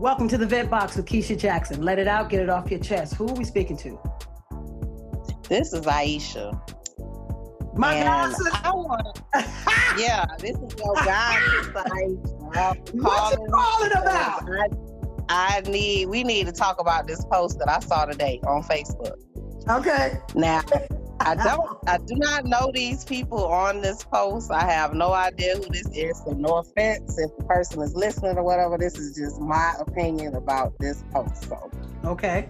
Welcome to the Vet Box with Keisha Jackson. Let it out, get it off your chest. Who are we speaking to? This is Aisha. My and goddess. I want to, yeah, this is your goddess, Aisha. What's you calling about? We need to talk about this post that I saw today on Facebook. Okay. Now, I do not know these people on this post. I have no idea who this is, so no offense if the person is listening or whatever. This is just my opinion about this post. So, okay.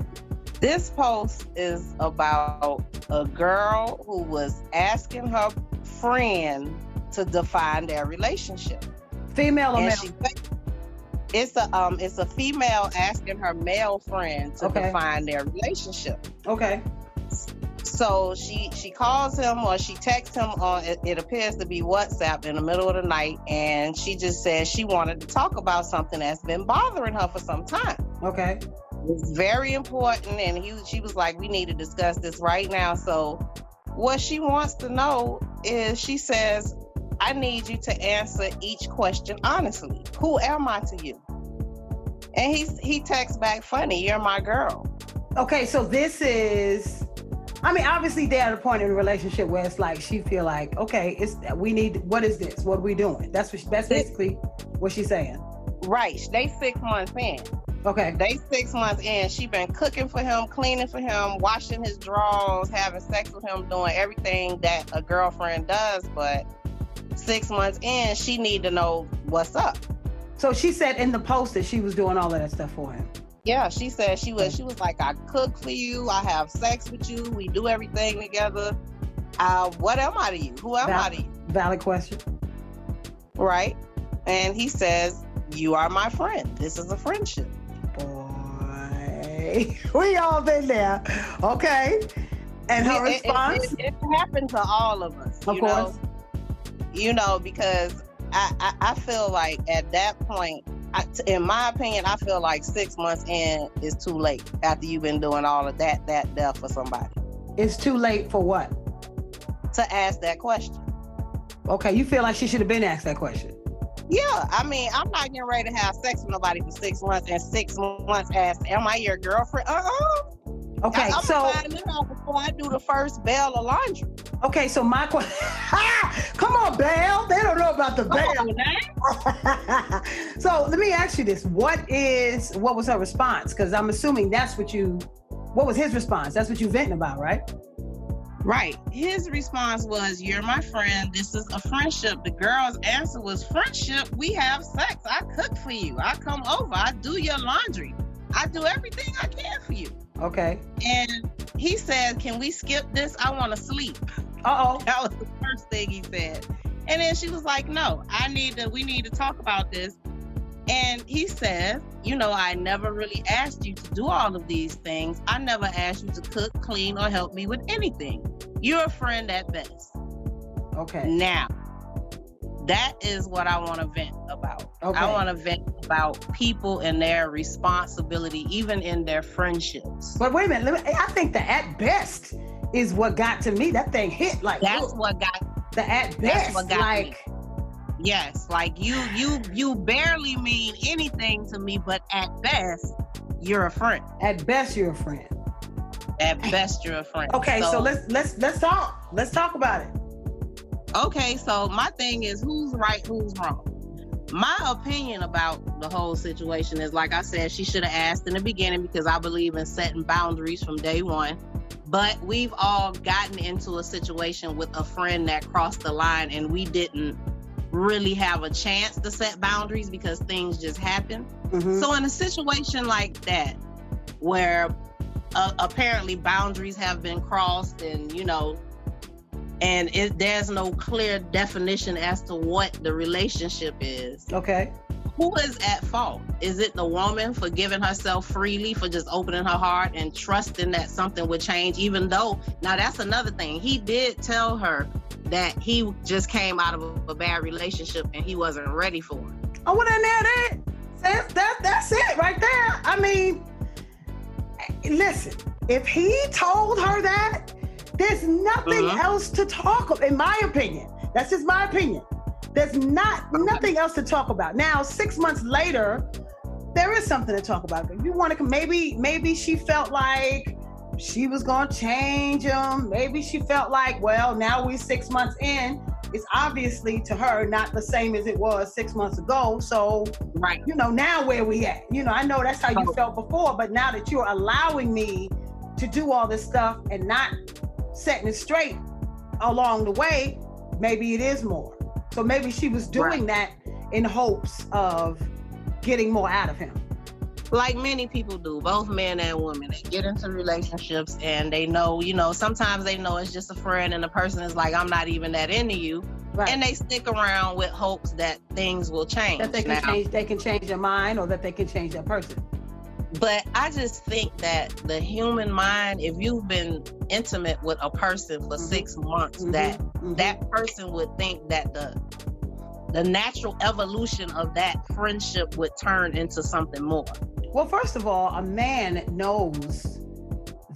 This post is about a girl who was asking her friend to define their relationship. Female or male? It's a female asking her male friend to define their relationship. Okay. So she calls him or she texts him on, it appears to be WhatsApp in the middle of the night, and she just says she wanted to talk about something that's been bothering her for some time. Okay. It's very important, and she was like, we need to discuss this right now. So what she wants to know is, she says, I need you to answer each question honestly. Who am I to you? And he texts back, funny, you're my girl. Okay, so this is, I mean, obviously they're at a point in the relationship where it's like, she feel like, okay, what is this? What are we doing? That's basically what she's saying. Right, they 6 months in. Okay. They 6 months in. She been cooking for him, cleaning for him, washing his drawers, having sex with him, doing everything that a girlfriend does. But 6 months in, she need to know what's up. So she said in the post that she was doing all of that stuff for him. Yeah, she said she was like, I cook for you, I have sex with you, we do everything together. What am I to you? Who am I to you? Valid question. Right. And he says, you are my friend. This is a friendship. Boy, we all been there. Okay. And her response? It happened to all of us. Of course. You know, because I feel like at that point, in my opinion, I feel like 6 months in is too late after you've been doing all of that for somebody. It's too late for what? To ask that question. Okay, you feel like she should have been asked that question? Yeah, I mean, I'm not getting ready to have sex with nobody for 6 months and 6 months ask, am I your girlfriend? Okay, I'm so gonna find out before I do the first bale of laundry. Okay, so my question, come on, Belle. They don't know about the Belle. So let me ask you this: what was her response? Because I'm assuming what was his response? That's what you venting about, right? Right. His response was, you're my friend. This is a friendship. The girl's answer was, friendship. We have sex. I cook for you. I come over. I do your laundry. I do everything I can for you. Okay. And he said, can we skip this? I want to sleep. Uh-oh. That was the first thing he said. And then she was like, no, we need to talk about this. And he said, I never really asked you to do all of these things. I never asked you to cook, clean, or help me with anything. You're a friend at best. Okay. Now, that is what I want to vent about. Okay. I want to vent about people and their responsibility, even in their friendships. But wait a minute. I think the at best is what got to me. That thing hit like. That's what got the at best. That's what got like. Me. Yes, like you barely mean anything to me, but at best, you're a friend. At best, you're a friend. At best, you're a friend. Okay, so let's talk. Let's talk about it. Okay, so my thing is, who's right, who's wrong? My opinion about the whole situation is, like I said, she should have asked in the beginning, because I believe in setting boundaries from day one. But we've all gotten into a situation with a friend that crossed the line, and we didn't really have a chance to set boundaries because things just happen. Mm-hmm. So in a situation like that, where apparently boundaries have been crossed, and there's no clear definition as to what the relationship is. Okay. Who is at fault? Is it the woman for giving herself freely, for just opening her heart and trusting that something would change, even though, now that's another thing. He did tell her that he just came out of a bad relationship and he wasn't ready for it. Oh, well, then that's it right there. I mean, listen, if he told her that, there's nothing else to talk about, in my opinion. That's just my opinion. There's nothing else to talk about. Now, 6 months later, there is something to talk about. You want to, maybe she felt like she was going to change him. Maybe she felt like, well, now we're 6 months in. It's obviously to her not the same as it was 6 months ago. So, right. Now where we at? I know that's how you felt before, but now that you're allowing me to do all this stuff and not setting it straight along the way, maybe it is more. So maybe she was doing that in hopes of getting more out of him. Like many people do, both men and women. They get into relationships and they know, sometimes they know it's just a friend and the person is like, I'm not even that into you. Right. And they stick around with hopes that things will change. That they can change their mind, or that they can change their person. But I just think that the human mind, if you've been intimate with a person for 6 months, that person would think that the natural evolution of that friendship would turn into something more. Well, first of all, a man knows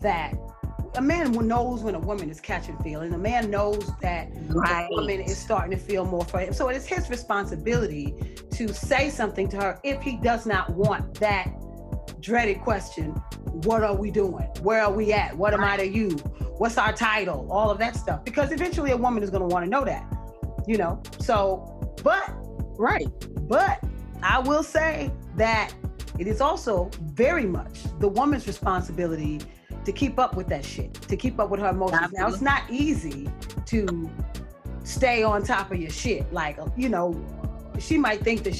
when a woman is catching feeling. A man knows that the woman is starting to feel more for him. So it is his responsibility to say something to her if he does not want that dreaded question, what are we doing? Where are we at? What am I to you? What's our title? All of that stuff. Because eventually a woman is going to want to know that, So, but I will say that it is also very much the woman's responsibility to keep up with that shit, to keep up with her emotions. Absolutely. Now, it's not easy to stay on top of your shit. Like, she might think that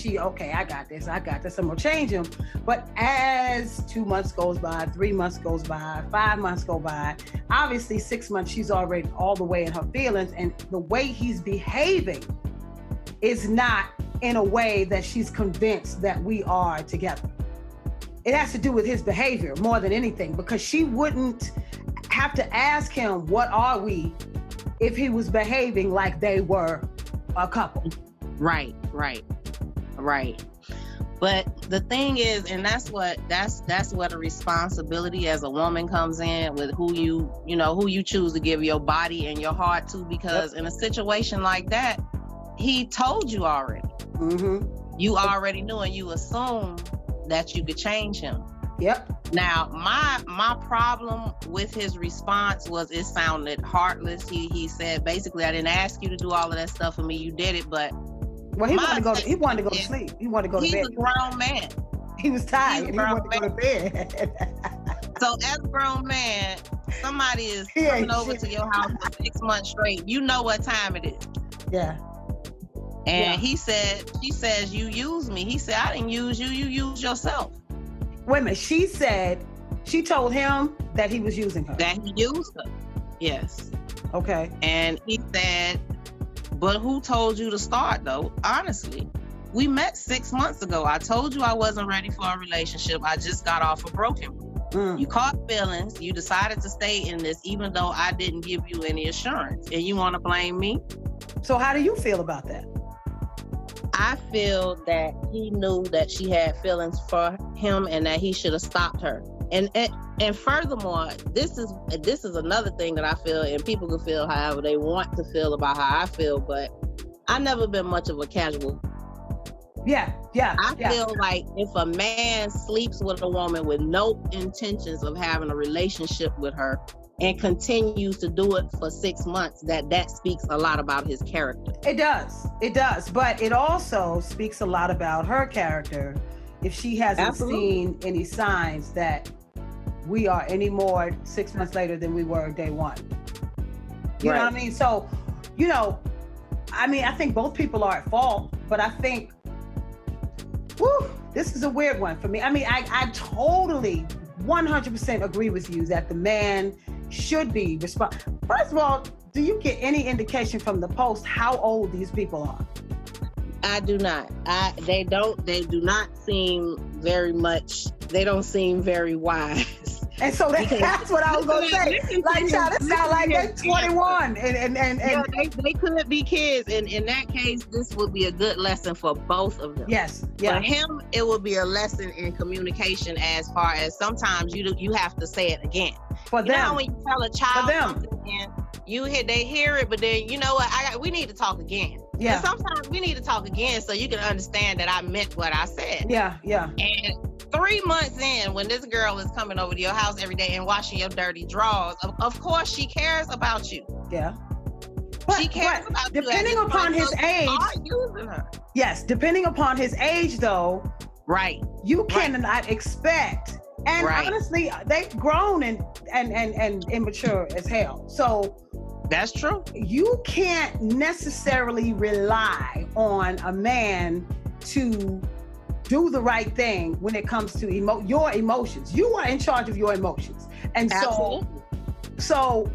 I got this, I'm gonna change him. But as 2 months goes by, 3 months goes by, 5 months go by, obviously 6 months, she's already all the way in her feelings, and the way he's behaving is not in a way that she's convinced that we are together. It has to do with his behavior more than anything, because she wouldn't have to ask him, what are we, if he was behaving like they were a couple. Right. But the thing is, and that's what a responsibility as a woman comes in with who you choose to give your body and your heart to, because in a situation like that, he told you already. Mm-hmm. You already knew, and you assumed that you could change him. Yep. Now, my problem with his response was it sounded heartless. He said, basically, I didn't ask you to do all of that stuff for me. You did it, but he wanted to go to sleep. He wanted to go to bed. He's a grown man. He was tired. He wanted to go to bed. So as a grown man, somebody is coming over to your house for 6 months straight. You know what time it is. Yeah. And she says, you use me. He said, I didn't use you. You used yourself. Wait a minute. She told him that he was using her. That he used her. Yes. Okay. And he said, but who told you to start though? Honestly, we met 6 months ago. I told you I wasn't ready for a relationship. I just got off a broken one. You caught feelings. You decided to stay in this, even though I didn't give you any assurance. And you want to blame me? So how do you feel about that? I feel that he knew that she had feelings for him and that he should have stopped her. And furthermore, this is another thing that I feel, and people can feel however they want to feel about how I feel, but I've never been much of a casual. I feel like if a man sleeps with a woman with no intentions of having a relationship with her and continues to do it for 6 months, that speaks a lot about his character. It does. But it also speaks a lot about her character if she hasn't seen any signs that we are any more 6 months later than we were day one. You know what I mean? So, I think both people are at fault, but I think, this is a weird one for me. I totally 100% agree with you that the man should be responsible. First of all, do you get any indication from the post how old these people are? I do not. They do not seem very much, they don't seem very wise. And so that's what I was going to say. Like, child, it sounds like they're 21. And they couldn't be kids. And in that case, this would be a good lesson for both of them. Yes. Yeah. For him, it would be a lesson in communication, as far as sometimes you have to say it again. For them. When you tell a child something, they hear it, but then you know what? We need to talk again. Yeah. And sometimes we need to talk again so you can understand that I meant what I said. Yeah. And 3 months in, when this girl is coming over to your house every day and washing your dirty drawers, of course she cares about you. Yeah. But, she cares about depending you. upon his age. Using her. Yes, depending upon his age, though. Right. You cannot expect. And honestly, they've grown and immature as hell. So that's true. You can't necessarily rely on a man to do the right thing when it comes to your emotions. You are in charge of your emotions. And so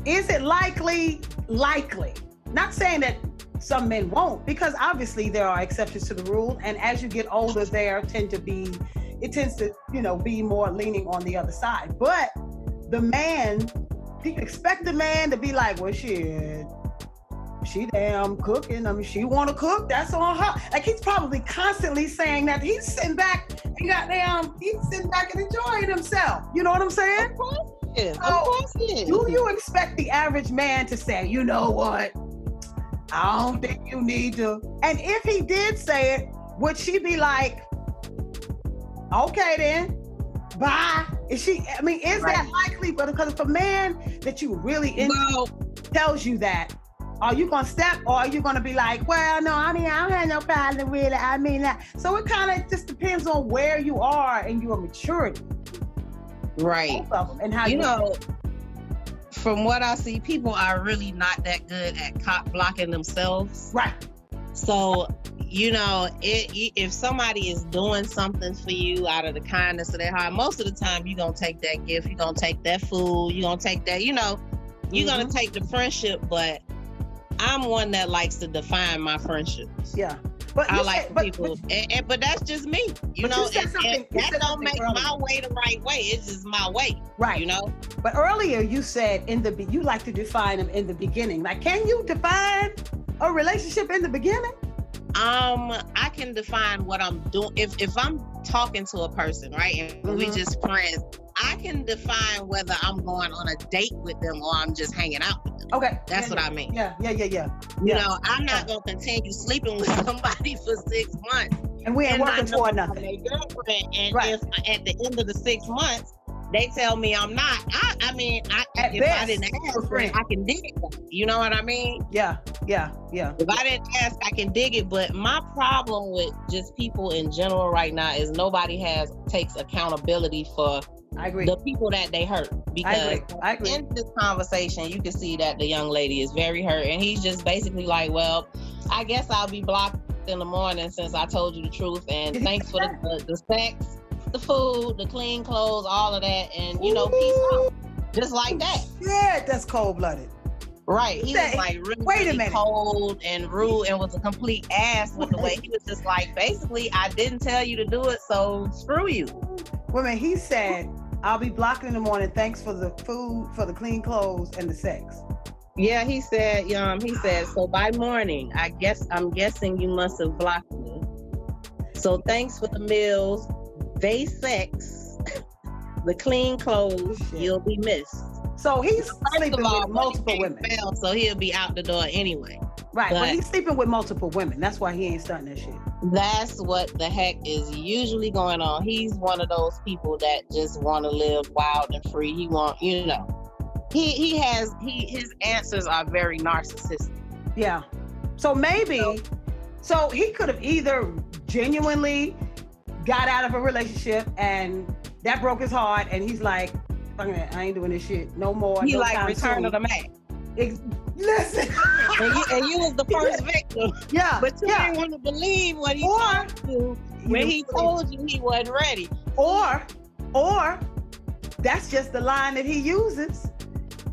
is it likely? Likely. Not saying that some men won't, because obviously there are exceptions to the rule. And as you get older, it tends to be more leaning on the other side. But the man, you expect the man to be like, well, shit, she damn cooking. I mean, she want to cook. That's on her. Like, he's probably constantly saying that. He's sitting back and he's sitting back and enjoying himself. You know what I'm saying? Of course he is. Do you expect the average man to say, you know what? I don't think you need to. And if he did say it, would she be like, okay then, bye? Is that likely? But because if a man that you really tells you that, are you gonna step, or are you gonna be like, well, no, I don't have no problem with it. So it kind of just depends on where you are and your maturity. Right. And how from what I see, people are really not that good at cop blocking themselves. Right. So, if somebody is doing something for you out of the kindness of their heart, most of the time you're going to take that gift, you're going to take that food, you're going to take that, you're going to take the friendship, but I'm one that likes to define my friendships. Yeah. But people, but that's just me, that don't make my way the right way. It's just my way, right? But earlier you said you like to define them in the beginning. Like, can you define a relationship in the beginning? I can define what I'm doing. If I'm talking to a person, right, and we just friends, I can define whether I'm going on a date with them or I'm just hanging out with them. Okay. That's what I mean. Yeah. I'm not going to continue sleeping with somebody for 6 months. And we ain't working for nothing. And if at the end of the 6 months, they tell me I'm not, if I didn't ask, I can dig it. You know what I mean? Yeah. If I didn't ask, I can dig it. But my problem with just people in general right now is nobody takes accountability for the people that they hurt. Because I agree. In this conversation, you can see that the young lady is very hurt. And he's just basically like, well, I guess I'll be blocked in the morning since I told you the truth. And thanks for the sex, the food, the clean clothes, all of that. And, peace out. Just like that. Yeah, that's cold-blooded. Right. He was like really cold and rude and was a complete ass with the way he was just like, basically, I didn't tell you to do it, so screw you. Women, he said, I'll be blocking in the morning. Thanks for the food, for the clean clothes, and the sex. Yeah, he said, so by morning, I'm guessing you must have blocked me. So thanks for the meals, sex, the clean clothes, you'll be missed. So he's sleeping with multiple women. So he'll be out the door anyway. Right, but he's sleeping with multiple women. That's why he ain't starting that shit. That's what the heck is usually going on. He's one of those people that just want to live wild and free. He want, his answers are very narcissistic. Yeah. So maybe, so he could have either genuinely got out of a relationship and that broke his heart and he's like, I ain't doing this shit no more. He like Return of the Mac. Listen. and you was the first victim. Yeah. But you didn't want to believe what he told you when he told you he wasn't ready. Or that's just the line that he uses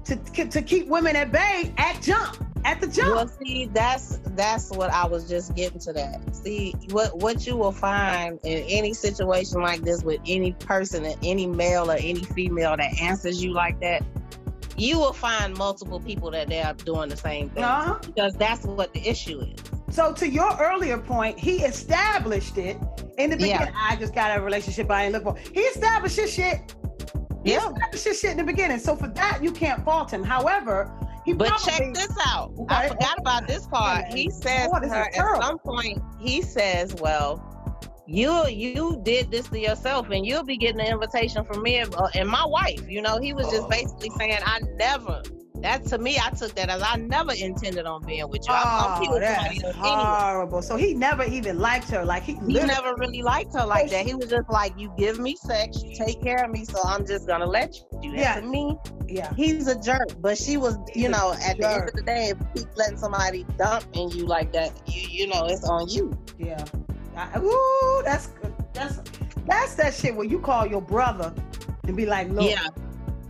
to keep women at bay at the jump. Well, see, that's what I was just getting to that. See, what you will find in any situation like this with any person, any male or any female that answers you like that, you will find multiple people that they are doing the same thing. Because that's what the issue is. So to your earlier point, he established it in the beginning. I just got a relationship I ain't looking for. He established his shit He established shit in the beginning. So for that, you can't fault him. However, check this out. Okay. I forgot about this part. He says to her at some point, he says, well, you did this to yourself and you'll be getting an invitation from me and my wife. You know, he was just basically saying, that to me, I took that as I never intended on being with you. That's horrible. So he never even liked her. Like he never really liked her like that. He was just like, you give me sex, you take care of me, so I'm just gonna let you do that. Yeah. To me, he's a jerk. But she was, at the end of the day, if you keep letting somebody dump in you like that, you know, it's on you. Yeah. That's good. That's that shit where you call your brother and be like, look,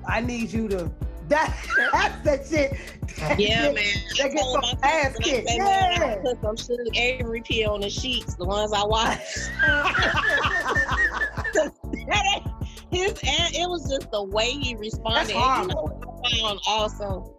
I need you to. That's that shit. Yeah, man. They get some ass kicked. I put some Sugar Avery pee on the sheets, the ones I watched. It was just the way he responded. And, I found also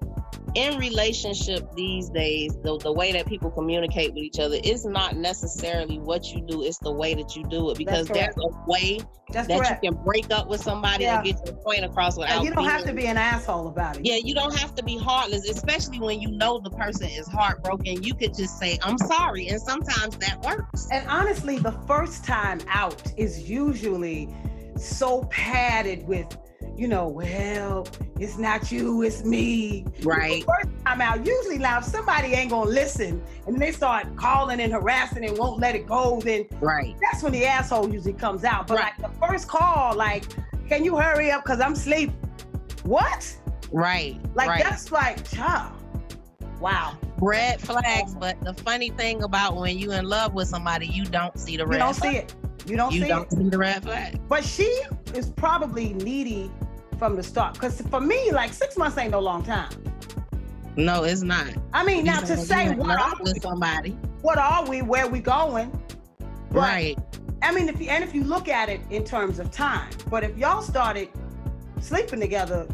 in relationship these days, the way that people communicate with each other, it's not necessarily what you do, it's the way that you do it. Because there's a way that you can break up with somebody and get your point across without you don't have to be an asshole about it. Yeah, you don't have to be heartless, especially when you know the person is heartbroken. You could just say, I'm sorry. And sometimes that works. And honestly, the first time out is usually so padded with, well, it's not you, it's me. Right. The first time out, usually now if somebody ain't gonna listen and they start calling and harassing and won't let it go, then that's when the asshole usually comes out. But like the first call, like, can you hurry up because I'm asleep? What? Right. Like that's like, wow. Red flags. But the funny thing about when you in love with somebody, you don't see the red flag. You don't see it. You don't see the red flag. But she is probably needy from the start. Because for me, like 6 months ain't no long time. No, it's not. I mean, now to say what are we? Somebody. What are we? Where we going? But, right. I mean, if you look at it in terms of time, but if y'all started sleeping together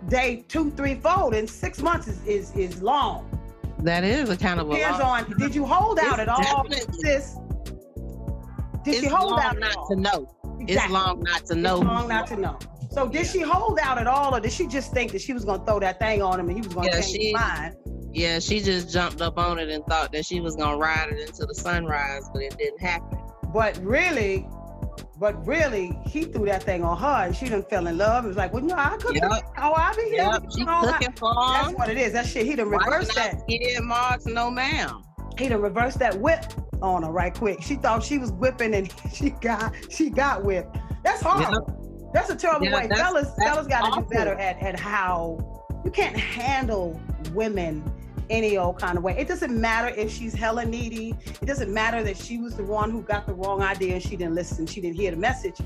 day 2, 3, 4, then 6 months is long. That is a kind of Depends on, did you hold out at all, sis? Did she hold out not to know? Exactly. It's long not to know. It's long not to know. So did she hold out at all, or did she just think that she was going to throw that thing on him and he was going to change his mind? Yeah, she just jumped up on it and thought that she was going to ride it into the sunrise, but it didn't happen. But really, he threw that thing on her and she done fell in love. It was like, well, I could I'll be here. She cooking for him. That's what it is. That shit, he done reversed that. Yeah, Marks, no ma'am. He done reversed that whip on her right quick. She thought she was whipping and she got whipped. That's horrible. Yep. That's a terrible way. Fellas got to do better at how you can't handle women any old kind of way. It doesn't matter if she's hella needy. It doesn't matter that she was the one who got the wrong idea and she didn't listen. She didn't hear the message.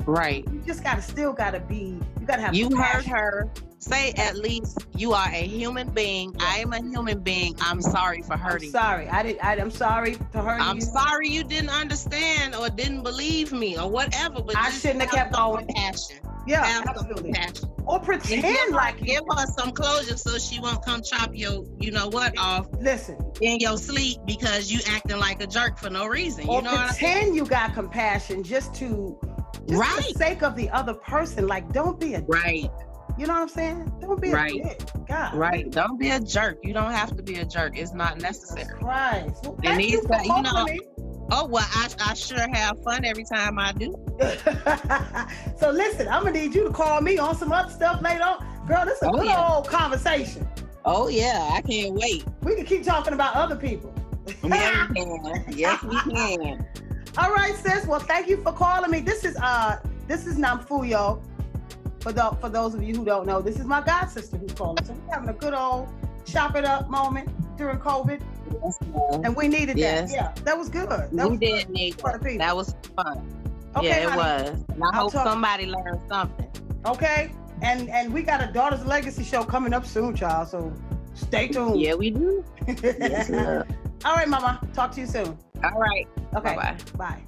Right. You just gotta have. You heard her say at least you are a human being. I am a human being. I'm sorry for hurting. I'm sorry to hurt you. I'm sorry you didn't understand or didn't believe me or whatever. But I shouldn't have kept going. Compassion. Yeah, have absolutely. Compassion. Or pretend like give her some closure so she won't come chop your, off. Listen, in your sleep because you acting like a jerk for no reason. Or pretend you got compassion just for the sake of the other person. Like, don't be a right. You know what I'm saying? Don't be a dick. God. Right. Don't be a jerk. You don't have to be a jerk. It's not necessary. Right. Well, thank you for me. Oh, well, I sure have fun every time I do. So listen, I'm going to need you to call me on some other stuff later on. Girl, this is a good old conversation. Oh, yeah. I can't wait. We can keep talking about other people. Yeah, we can. Yes, we can. All right, sis. Well, thank you for calling me. This is Namfuyo. For those of you who don't know, this is my god sister who's calling. So we're having a good old chop it up moment during COVID. Yes, and we needed that. Yeah, that was good. We did need that. That was fun. Okay, yeah, it was. And I hope somebody learned something. Okay. And we got a Daughter's Legacy show coming up soon, child. So stay tuned. Yeah, we do. Yes, all right, Mama. Talk to you soon. All right. Okay. Bye-bye. Bye.